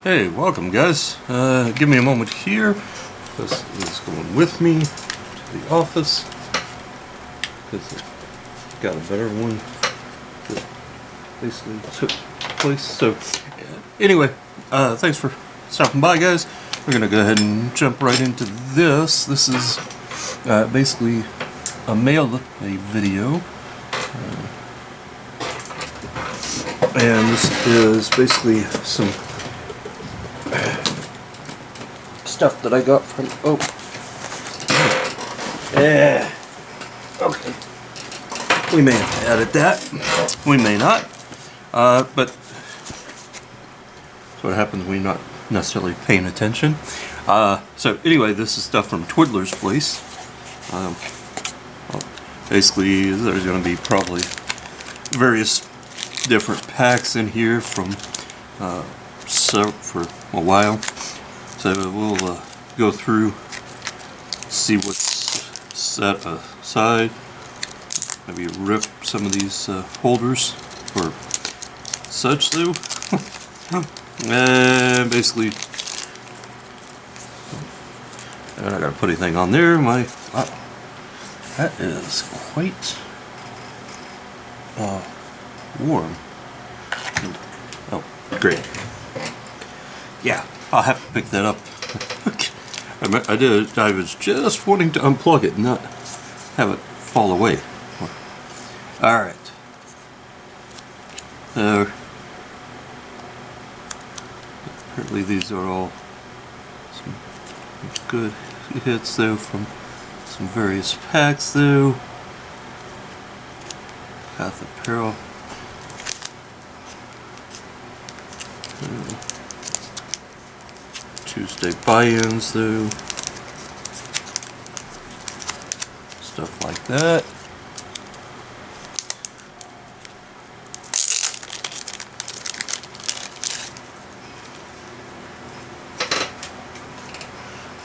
Hey, welcome guys. Give me a moment here. This is going with me to the office because I got a better one that basically took place. So anyway, thanks for stopping by guys. We're gonna go ahead and jump right into this. This is basically a video. And this is basically some stuff that I got from okay, we may have to edit that, we may not, but that's what happens when you're not necessarily paying attention. So anyway, this is stuff from Twiddler's place. Well, basically there's going to be probably various different packs in here from for a while. So we'll go through, see what's set aside, maybe rip some of these holders or such though. And basically, I'm not gonna put anything on there. Wow, that is quite warm. Oh, great. Yeah, I'll have to pick that up. I was just wanting to unplug it, not have it fall away. Alright. Apparently these are all some good hits though from some various packs though. Path of Peril. Tuesday buy-ins though, stuff like that.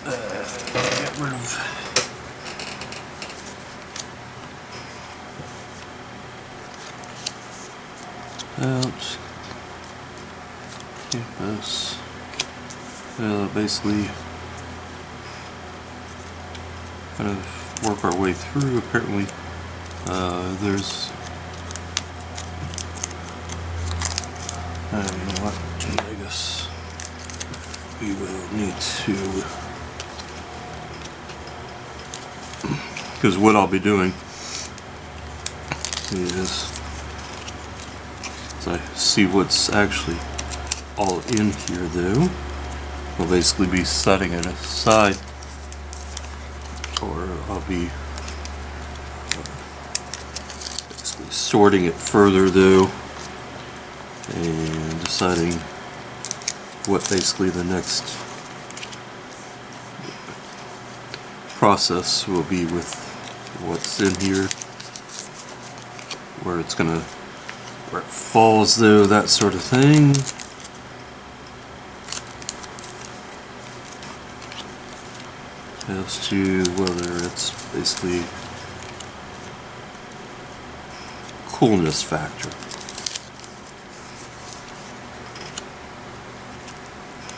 Get rid of out. Keep this. Basically kind of work our way through. Apparently there's you know what, I guess we will need to, because what I'll be doing is I see what's actually all in here though. We'll basically be setting it aside, or I'll be basically sorting it further though, and deciding what basically the next process will be with what's in here, where it's gonna, where it falls though, that sort of thing. As to whether it's basically coolness factor.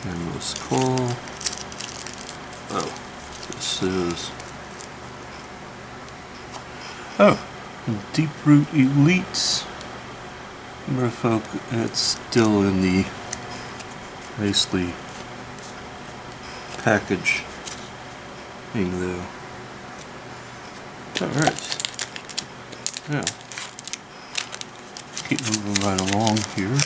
And let's call, this is, Deep Root Elites. Merfolk, it's still in the basically package thing though. Alright. Now, keep moving right along here.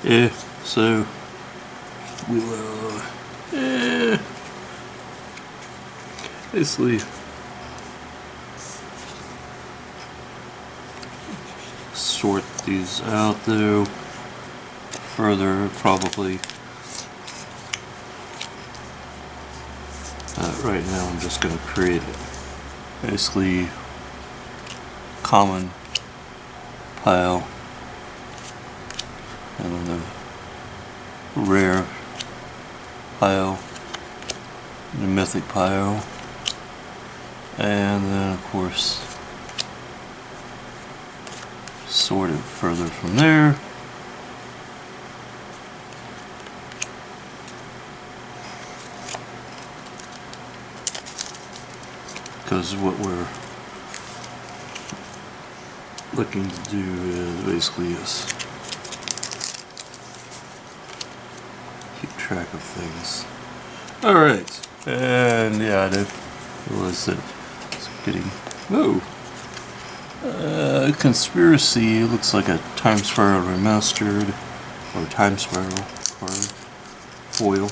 Yeah, so we'll basically sort these out though further probably. Right now I'm just going to create basically common pile, and then the rare pile, the mythic pile, and then of course sorted further from there. Because what we're looking to do is basically is keep track of things. Alright, and yeah, I did realize that it's getting, whoa, Conspiracy, looks like a Time Spiral Remastered, or Time Spiral card, foil.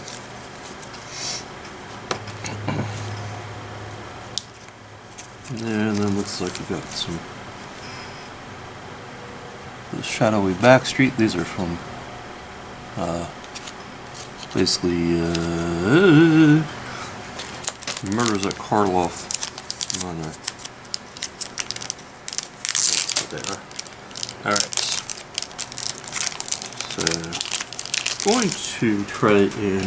And then looks like we got some the Shadowy Backstreet. These are from basically Murders at Karloff. On there. Alright. So going to try and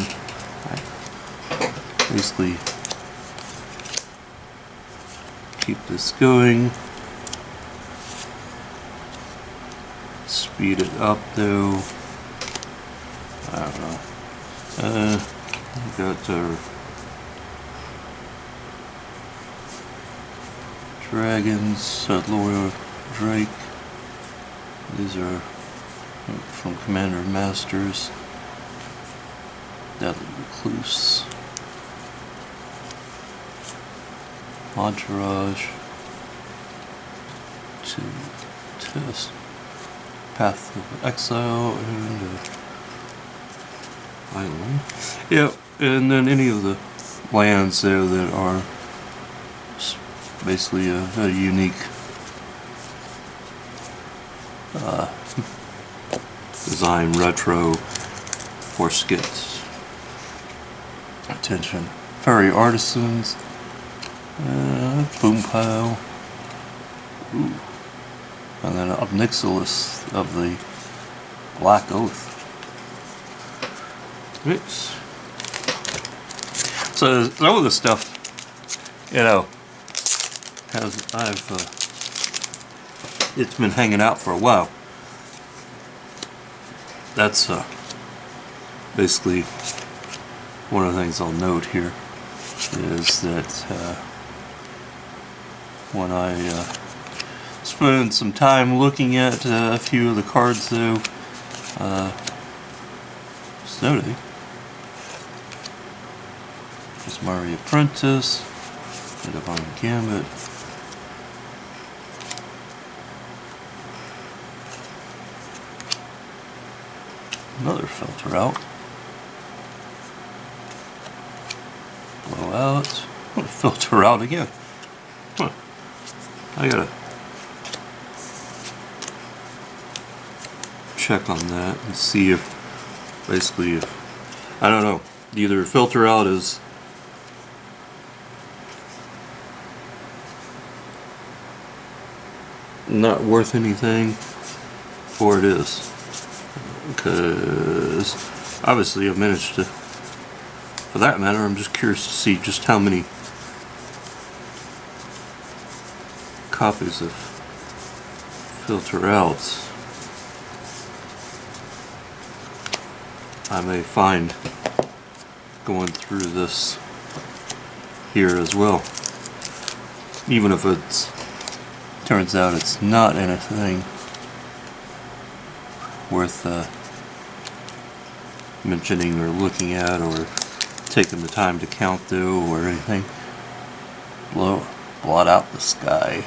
basically keep this going. Speed it up though. I don't know. We got our dragons, Lord Drake. These are from Commander Masters. Deadly Recluse. Entourage to test Path of Exile and Island. Yep, and then any of the lands there that are basically a unique design, retro, force gets attention. Fairy Artisans. Boom Pile. Ooh. And then Obnixilis of the Black Oath. Oops. So some of the stuff, you know, it's been hanging out for a while. That's basically one of the things I'll note here is that when I spend some time looking at a few of the cards though, just noting there's Mario Apprentice, the Divine Gambit, another filter out, blow out, I'm gonna filter out again. Huh. I gotta check on that and see if basically if I don't know, either filter out is not worth anything or it is, because obviously I've managed to, for that matter, I'm just curious to see just how many copies of filter out I may find going through this here as well, even if it's turns out it's not anything worth mentioning or looking at or taking the time to count though or anything. Blot out the sky.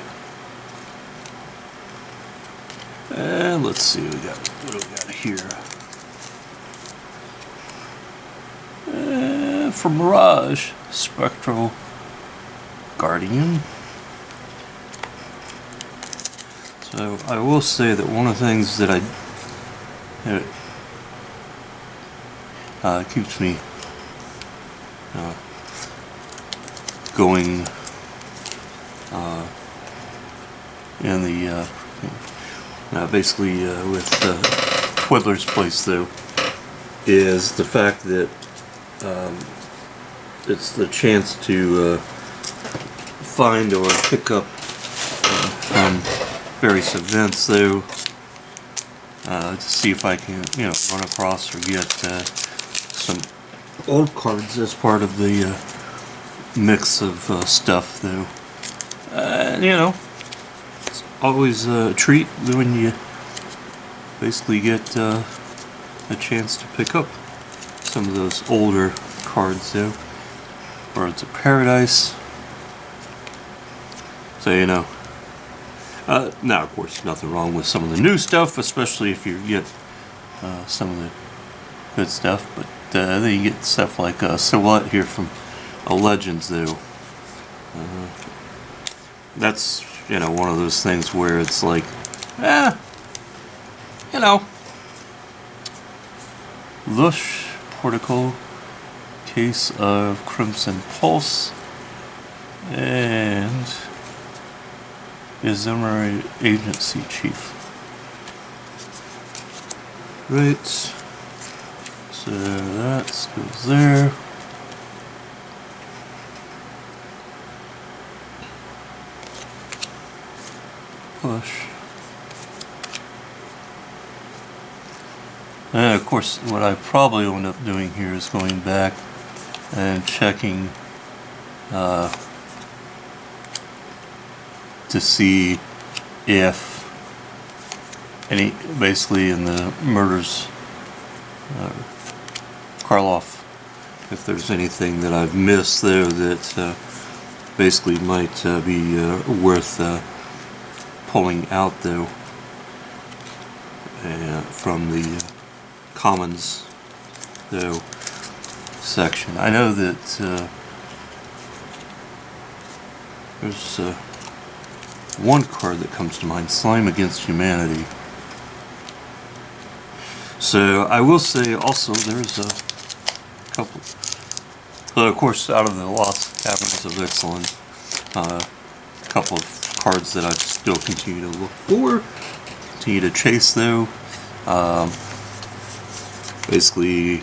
And let's see what do we got here. For Mirage, Spectral Guardian. So I will say that one of the things that keeps me in the basically with Twiddler's place though is the fact that it's the chance to find or pick up from various events though, to see if I can run across or get some old cards as part of the mix of stuff though. It's always a treat when you basically get a chance to pick up some of those older cards though. Birds of Paradise. So now of course nothing wrong with some of the new stuff, especially if you get some of the good stuff, but then you get stuff like Silhouette here from Legends though. That's one of those things where it's like Lush Portico, Case of Crimson Pulse, and Exemplary Agency Chief. Right, so that goes there. Push. And of course, what I probably end up doing here is going back and checking to see if basically in the murders Karloff, if there's anything that I've missed there that basically might be worth pulling out though from the commons though section. I know that there's one card that comes to mind, Slime Against Humanity. So I will say also there's a couple, of course out of the Lost Caverns of Ixalan, a couple of cards that I still continue to look for, continue to chase though. Basically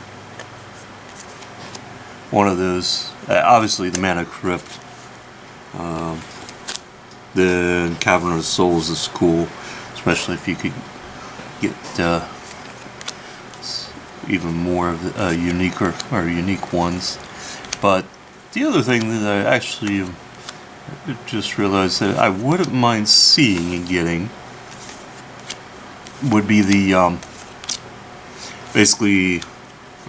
one of those, obviously the Mana Crypt, the Cavern of Souls is cool, especially if you could get even more of the unique ones. But the other thing that I actually just realized that I wouldn't mind seeing and getting would be the basically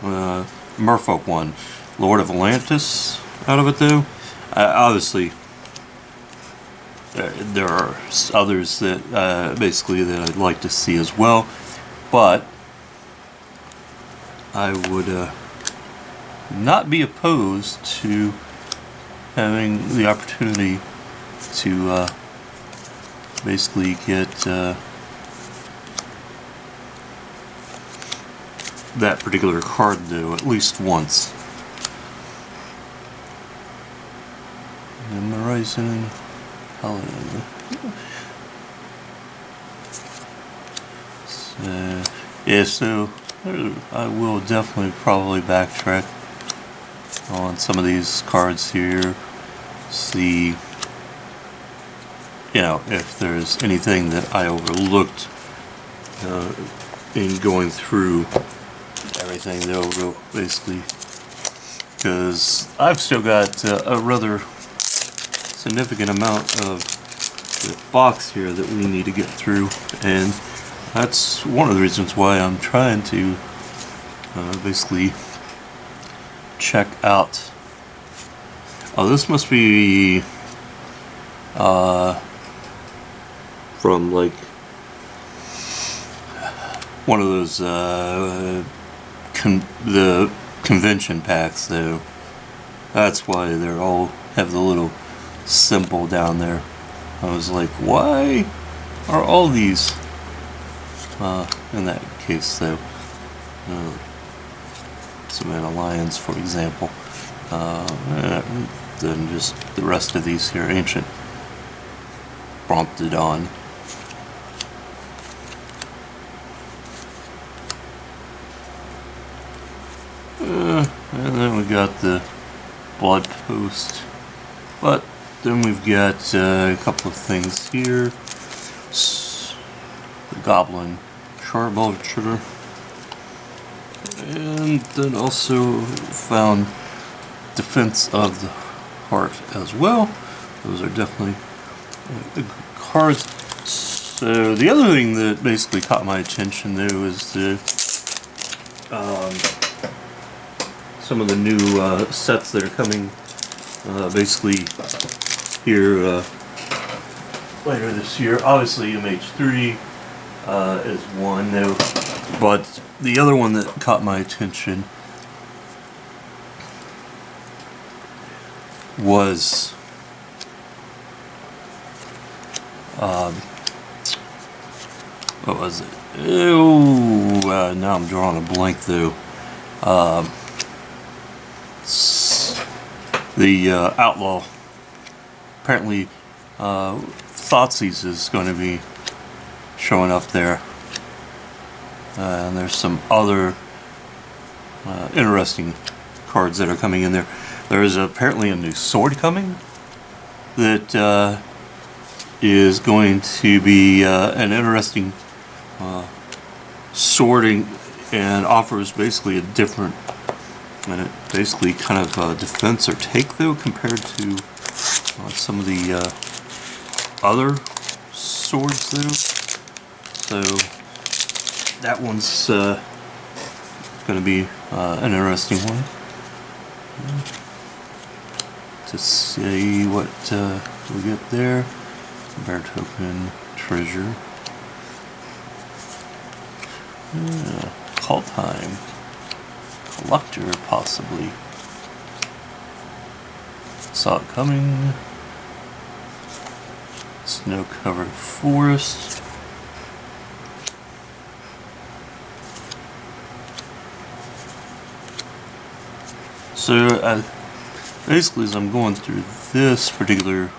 Merfolk one, Lord of Atlantis out of it though. Obviously there are others that basically that I'd like to see as well, but I would not be opposed to having the opportunity to basically get that particular card though at least once. Memorizing Paladin. So yeah, so I will definitely probably backtrack on some of these cards here, see if there's anything that I overlooked in going through everything though, basically, because I've still got a rather significant amount of the box here that we need to get through, and that's one of the reasons why I'm trying to basically check out. Oh, this must be from like one of those the convention packs though. That's why they're all have the little symbol down there. I was like, why are all these in that case though? Savannah Lions, for example. Then just the rest of these here, Ancient Bromptodon. And then we got the Blood Post. But then we've got a couple of things here. The Goblin Charbulger. And then also found Defense of the Heart as well. Those are definitely good cards. So the other thing that basically caught my attention though is the some of the new sets that are coming basically here later this year. Obviously MH3 is one though, but the other one that caught my attention was what was it? Oh, now I'm drawing a blank though. The Outlaw. Apparently, Thoughtseize is going to be showing up there. And there's some other interesting cards that are coming in there. There is apparently a new sword coming that is going to be an interesting sorting, and offers basically a different, and it basically kind of defense or take though compared to some of the other swords though. So that one's going to be an interesting one to see what we get there. Bear token, treasure. Call time. Collector, possibly. Saw it coming. Snow-covered forest. So, basically, as I'm going through this particular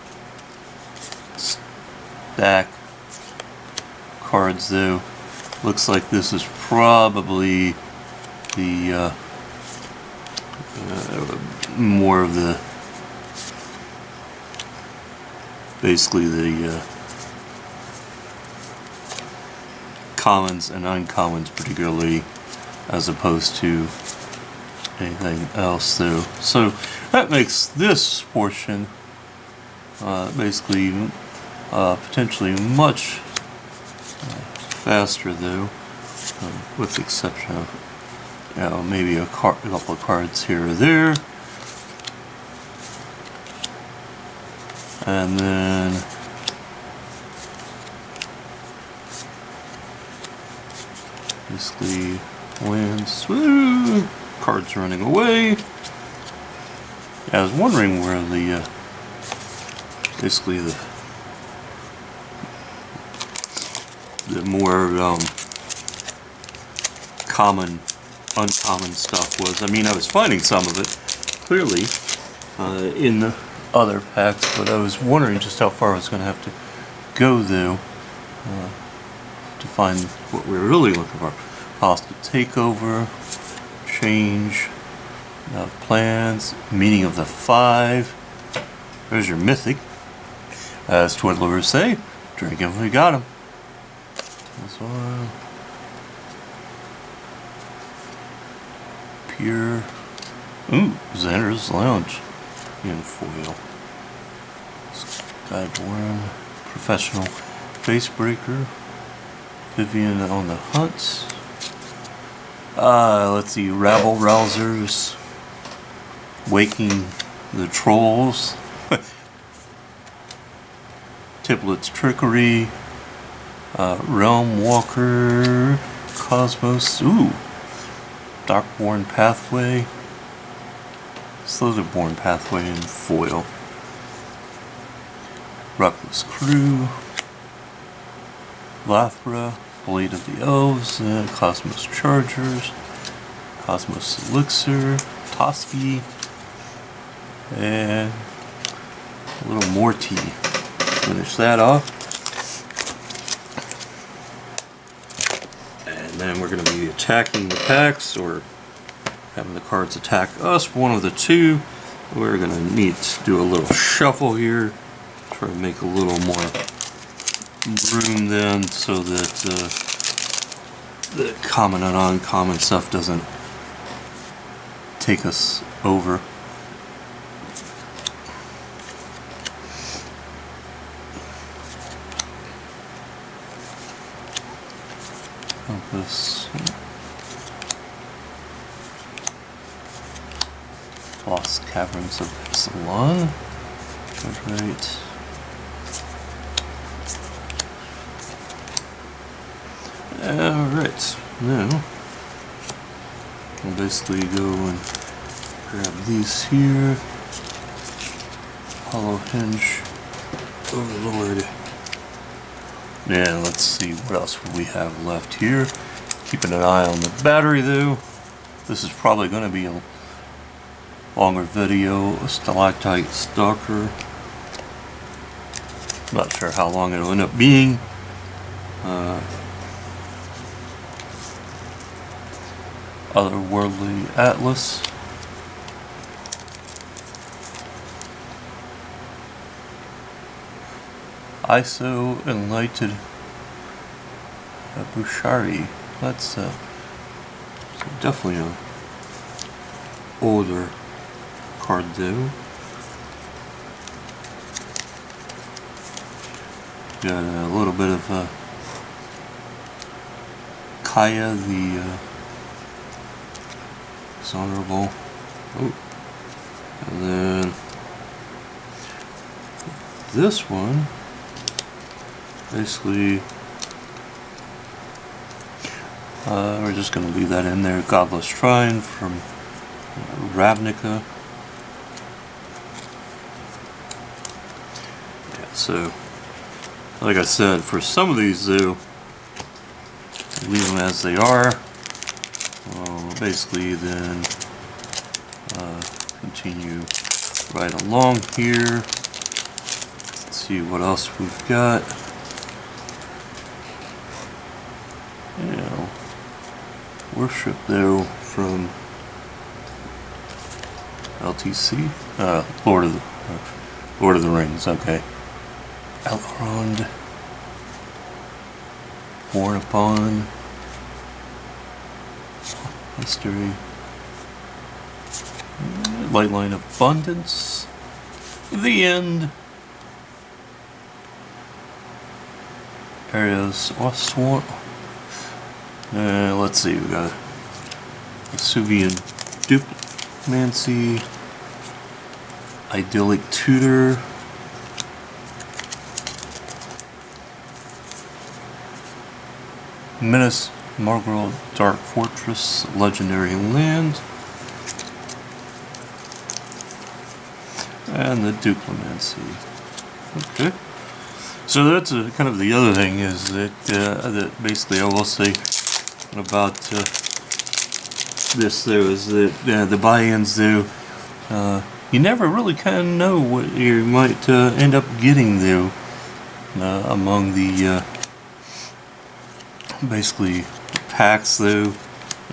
stack cards, though, looks like this is probably the more of the basically the commons and uncommons, particularly, as opposed to anything else though. So that makes this portion basically potentially much faster though, with the exception of, you know, maybe a couple of cards here or there. And then basically lands, woo, cards running away. I was wondering where the basically the more common, uncommon stuff was. I mean, I was finding some of it clearly in the other packs, but I was wondering just how far I was going to have to go though to find what we were really looking for. Hostile takeover, change of plans, meaning of the 5. There's your mythic. As Twiddler would say, drink if we got him. This one. Pure. Ooh, Xander's Lounge in foil. Skyborn, Professional Facebreaker, Vivian on the Hunt. Let's see, Rabble Rousers, Waking the Trolls, Tiplet's Trickery, Realm Walker, Cosmos, ooh, Darkborn Pathway, Slitherborn Pathway in foil, Reckless Crew, Lathra, Blade of the Elves, Cosmos Chargers, Cosmos Elixir, Toski, and a little Morty. Finish that off. And then we're going to be attacking the packs, or having the cards attack us, one of the two. We're gonna need to do a little shuffle here, try to make a little more room then, so that the common and uncommon stuff doesn't take us over. This Lost Caverns of Salon. Alright. Alright, now we'll basically go and grab these here. Hollow hinge. Oh Lord. Yeah, let's see what else we have left here. Keeping an eye on the battery though. This is probably going to be a longer video. A Stalactite Stalker. Not sure how long it'll end up being. Otherworldly Atlas. ISO Enlightened Bushari. That's definitely an older card though. Got a little bit of Kaya the Dishonorable. Oh. And then this one. Basically, we're just going to leave that in there. Godless Shrine from Ravnica. Yeah, so, like I said, for some of these, though, leave them as they are. Basically, then continue right along here. Let's see what else we've got. Worship though from LTC, Lord of the Rings. Okay, Elrond, Born Upon, History, Lightline of Abundance, The End, Areas Oswald. Let's see, we got Vesuvian Duplimancy, Idyllic Tutor, Menace Margrel Dark Fortress, Legendary Land, and the Duplimancy. Okay. So that's kind of the other thing is that, that basically I will say about this though is that the buy-ins though, you never really kind of know what you might end up getting though among the basically packs though,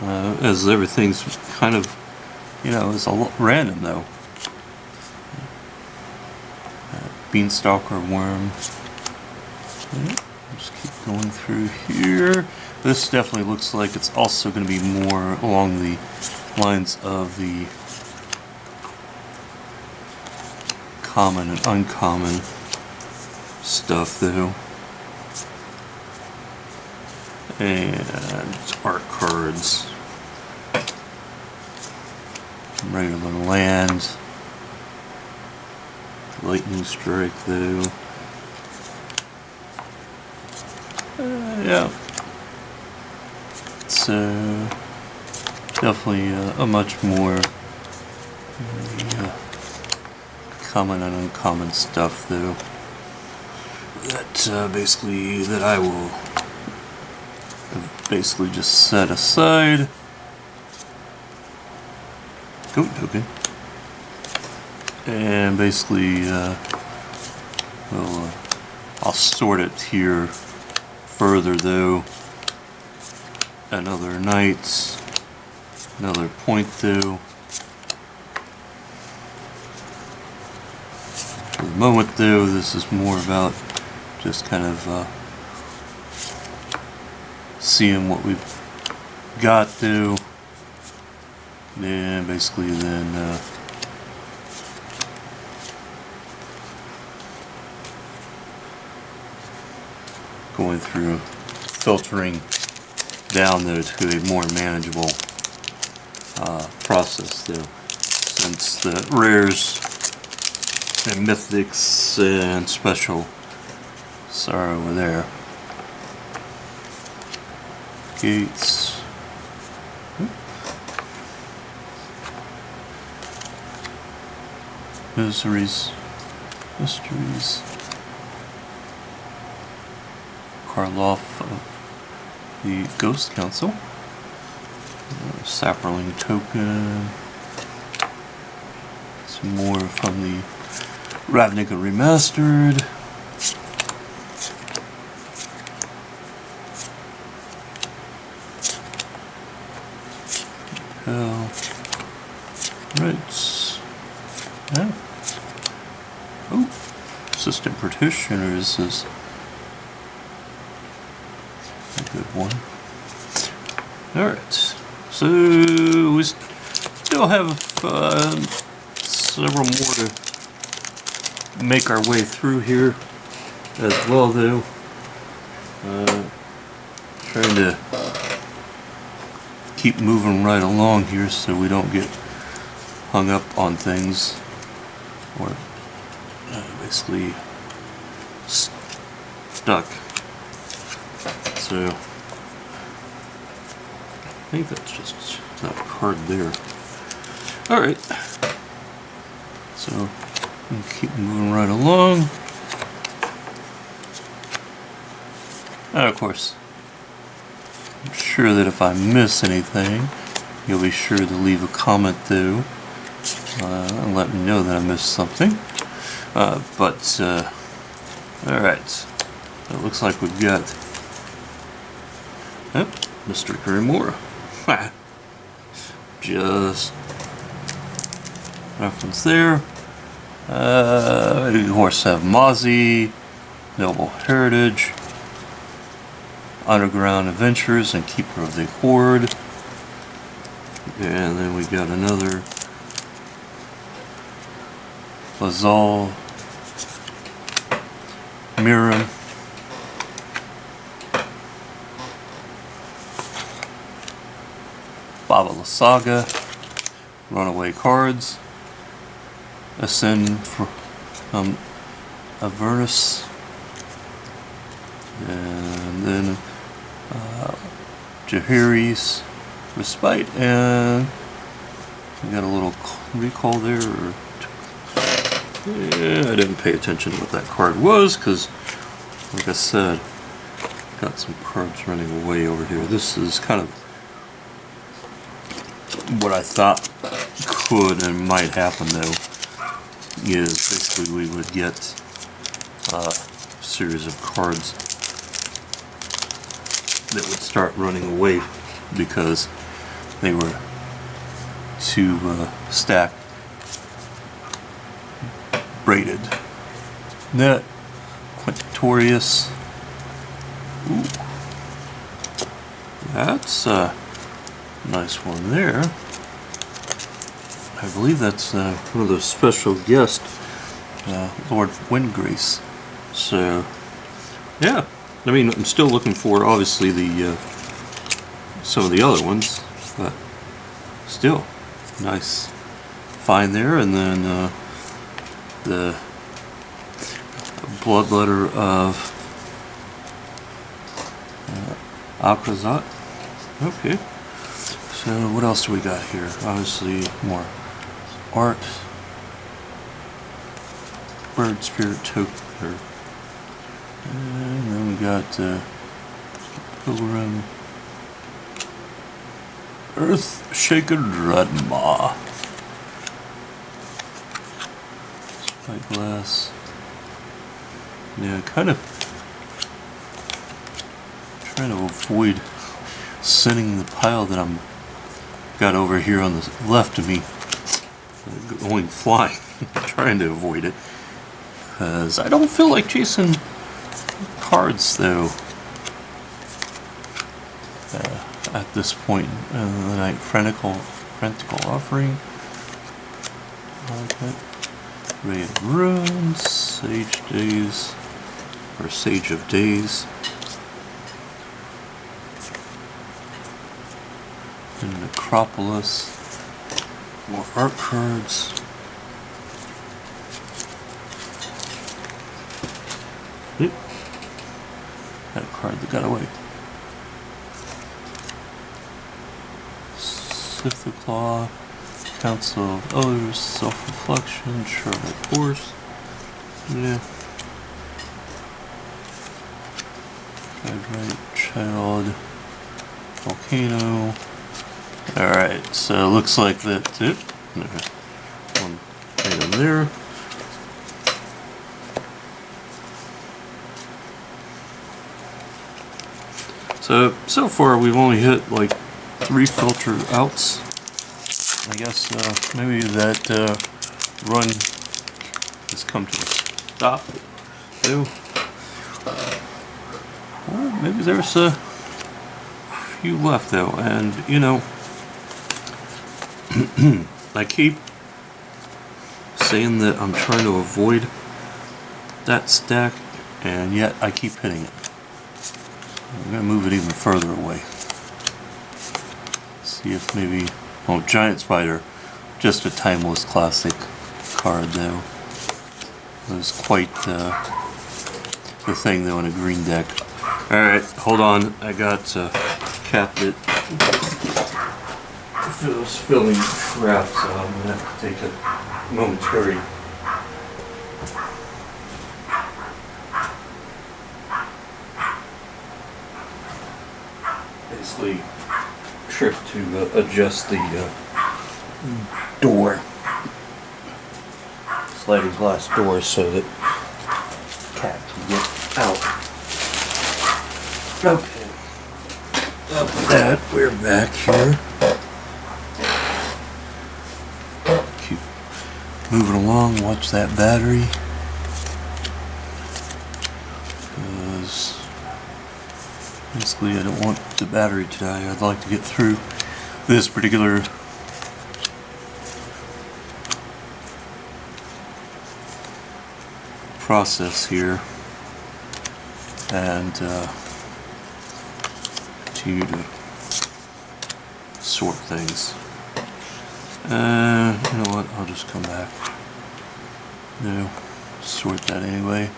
as everything's kind of, you know, it's a lot random though. Beanstalker Worm. Just keep going through here. This definitely looks like it's also going to be more along the lines of the common and uncommon stuff though. And art cards. Regular land. Lightning Strike though. Yeah. It's definitely a much more common and uncommon stuff though. That basically that I will basically just set aside. Goat token. And basically well, I'll sort it here further though and other nights. Another point though. For the moment though, this is more about just kind of seeing what we've got though. And basically then going through filtering down though to a more manageable process though, since the rares and mythics and special are over there. Gates. Mysteries. Karloff of the Ghost Council. Sapperling token. Some more from the Ravnica Remastered. Hell. Right. Yeah. Oh. Assistant Practitioners is a good one. Alright. So we still have several more to make our way through here as well though. Trying to keep moving right along here so we don't get hung up on things or basically stuck. So I think that's just that card there. Alright. So we'll keep moving right along. And of course, I'm sure that if I miss anything, you'll be sure to leave a comment though, and let me know that I missed something. Alright. It looks like we've got Mr. Grimora. Just reference there. We of course have Mozzie, Noble Heritage, Underground Adventures, and Keeper of the Accord. And then we got another Lazal, Miram, Baba La Saga, Runaway Cardz, Ascend from Avernus, and then Jaehaerys, Respite, and we got a little recall there. Yeah, I didn't pay attention to what that card was because, like I said, got some cards running away over here. This is kind of what I thought could and might happen though, is basically we would get a series of cards that would start running away because they were too stacked, braided. Net, Quintorius. Ooh. That's a nice one there. I believe that's one of those special guests, Lord Windgrace. So, yeah. I mean, I'm still looking for, obviously, the some of the other ones, but still, nice find there. And then the Bloodletter of Alcazat. Okay. So what else do we got here? Obviously more art. Bird Spirit Token. And then we got Pilgrim. Earth Shaker Dreadmaw. Spyglass. Yeah, kind of trying to avoid sending the pile that I'm got over here on the left of me, going flying, trying to avoid it, because I don't feel like chasing cards though. At this point in the night, Frantical Offering, Ray of Runes, Sage Days, or Sage of Days, and Necropolis, more art cards. Yep. Had a card that got away. The Claw, Council of Others, Self-Reflection, Charlotte Horse, yeah. Right, Child, Volcano. Alright, so it looks like that's it. One item there. So far we've only hit like 3 filter outs. I guess maybe that run has come to a stop. Too. Well, maybe there's a few left though, and you know, I keep saying that I'm trying to avoid that stack, and yet I keep hitting it. I'm gonna move it even further away. See if maybe, oh, Giant Spider, just a timeless classic card though. It was quite the thing though in a green deck. Alright, hold on, I got capped it. If it was filling crap, so I'm gonna have to take a momentary basically trip to adjust the door, sliding glass door, so that cat can get out. Okay, after that we're back here. Keep moving along. Watch that battery, because basically I don't want the battery to die. I'd like to get through this particular process here and continue to sort things. You know what, I'll just come back. No, sort that anyway.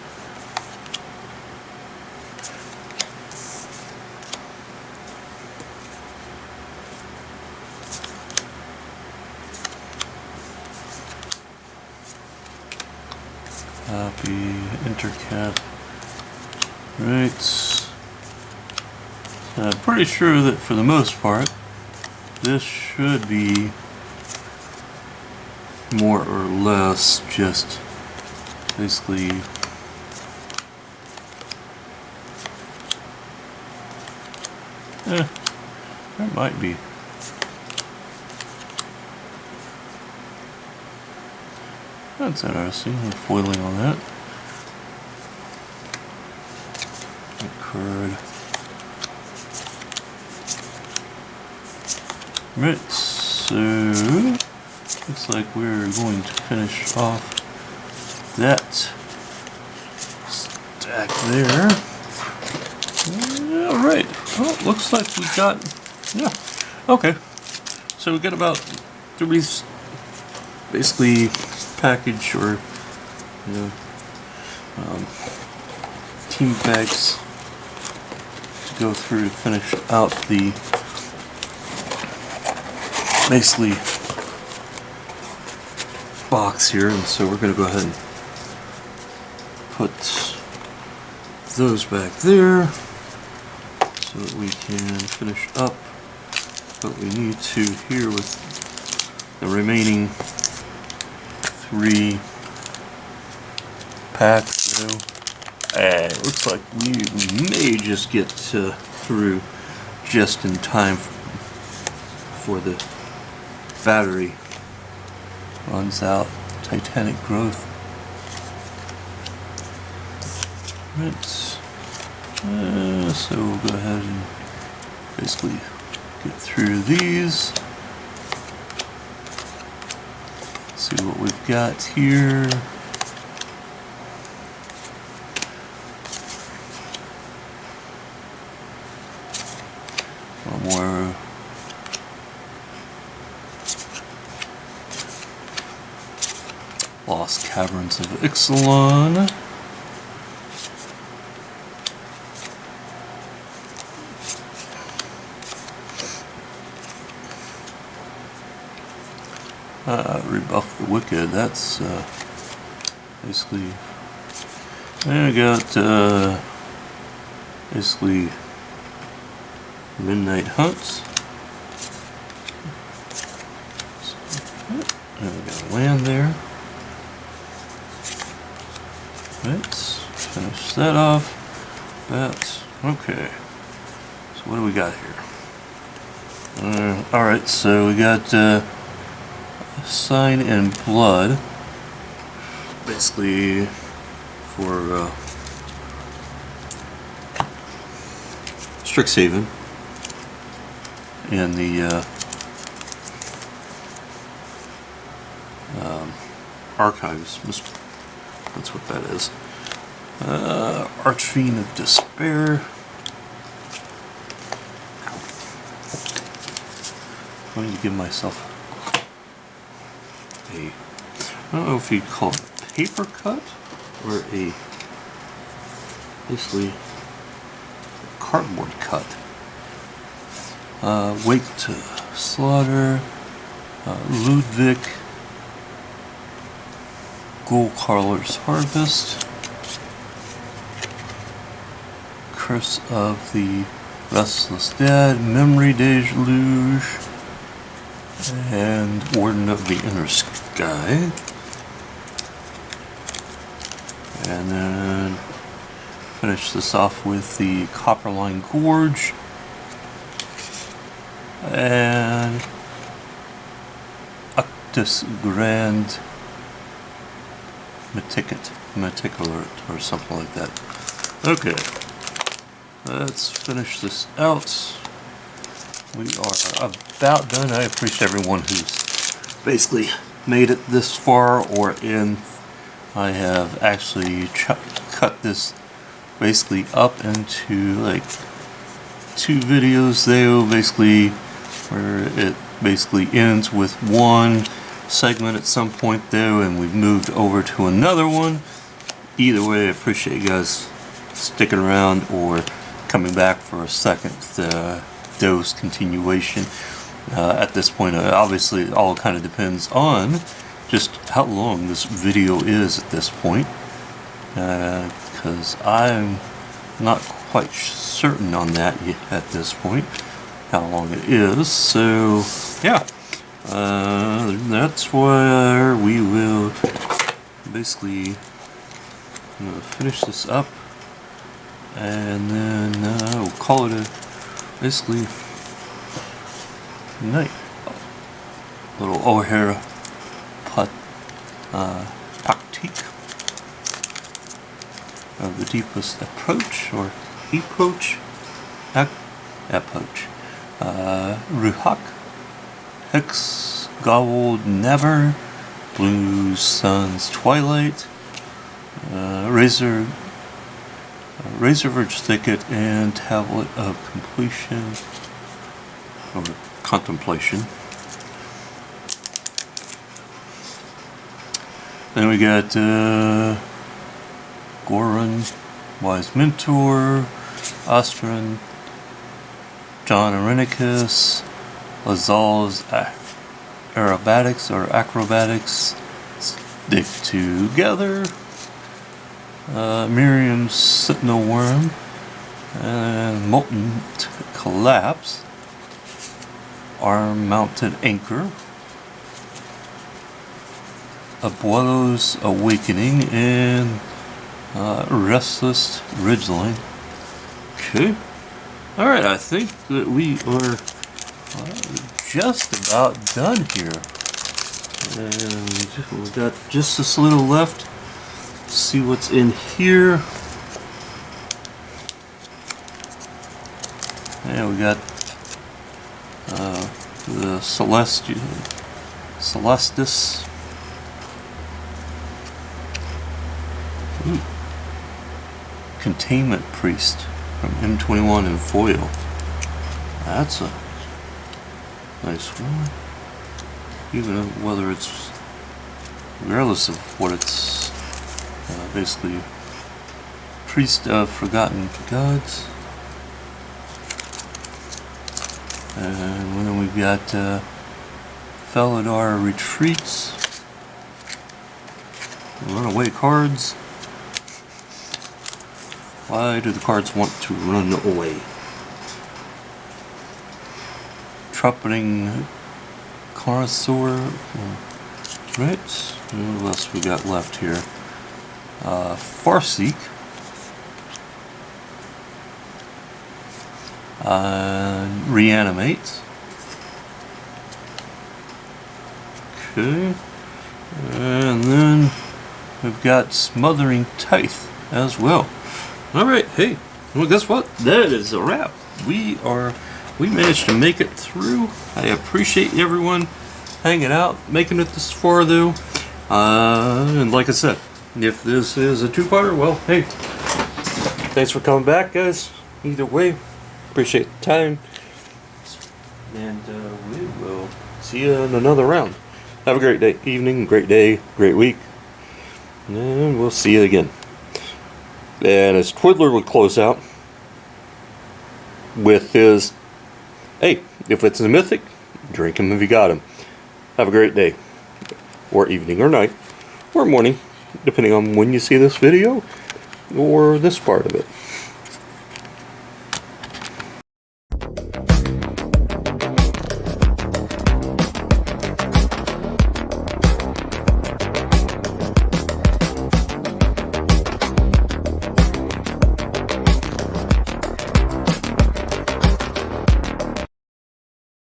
Copy, intercat. Right. So I'm pretty sure that for the most part, this should be more or less just basically there might be. That's interesting, I'm foiling on that. Card. Right, so looks like we're going to finish off that stack there. Alright, well, looks like we got, yeah, okay. So we got about 3 basically package or, you know, team bags to go through to finish out the basically box here, and so we're going to go ahead and put those back there so that we can finish up what we need to here with the remaining 3 packs. So, it looks like we may just get through just in time for the battery runs out. Titanic growth. Right. So we'll go ahead and basically get through these. See what we've got here. One more. Lost Caverns of Ixalan. Rebuff the Wicked, that's basically, I got basically Midnight Hunts. And we got land there. Let's finish that off. That's okay. So what do we got here? Alright, so we got Sign in Blood, basically for Strixhaven, and the Archives. That's what that is. Archfiend of Despair. I'm going to give myself a, I don't know if you'd call it a paper cut or a basically cardboard cut. Wake to Slaughter, Ludwig, Ghoul Carler's Harvest, Curse of the Restless Dead, Memory Deluge, and Warden of the Inner Sky. And then finish this off with the Copperline Gorge and Uctus Grand Meticulate or something like that. Okay, let's finish this out. We are about done. I appreciate everyone who's basically made it this far or in. I have actually cut this basically up into like 2 videos there, basically where it basically ends with one segment at some point there, and we've moved over to another one. Either way, I appreciate you guys sticking around or coming back for a second dose continuation. At this point, obviously it all kind of depends on just how long this video is at this point, because I'm not quite certain on that yet at this point, how long it is. So yeah, that's where we will basically finish this up, and then we'll call it a basically night. Little O'Hara tactique of the deepest approach or approach. Ruhak, Hex, Gold Never, Blue Sun's Twilight, Razorverge Thicket, and Tablet of Completion or Contemplation. Then we got Goran, Wise Mentor, Ostrin, John Arenicus, Lazal's Aerobatics or Acrobatics, Stick Together, Miriam's Sentinel Worm, and Molten Collapse, Arm Mounted Anchor, Abuelo's Awakening, and Restless Ridgeline. Okay. Alright, I think that we are just about done here. And we've got just this little left. Let's see what's in here. And we got the Celestis. Ooh. Containment Priest from M21 in foil. That's a nice one. Even whether it's, regardless of what it's, basically Priest of Forgotten Gods. And then we've got Felidar Retreats, Runaway Cards. Why do the cards want to run away? Trumpeting Connoisseur. Right. What else we got left here? Farseek. Reanimate. Okay. And then we've got Smothering Tithe as well. Alright, hey, well guess what? That is a wrap. We managed to make it through. I appreciate everyone hanging out, making it this far though. And like I said, if this is a two-parter, well, hey, thanks for coming back, guys. Either way, appreciate the time. And we will see you in another round. Have a great day, evening, great day, great week. And we'll see you again. And as Twiddler would close out with his, hey, if it's a mythic, drink him if you got him. Have a great day, or evening, or night, or morning, depending on when you see this video, or this part of it.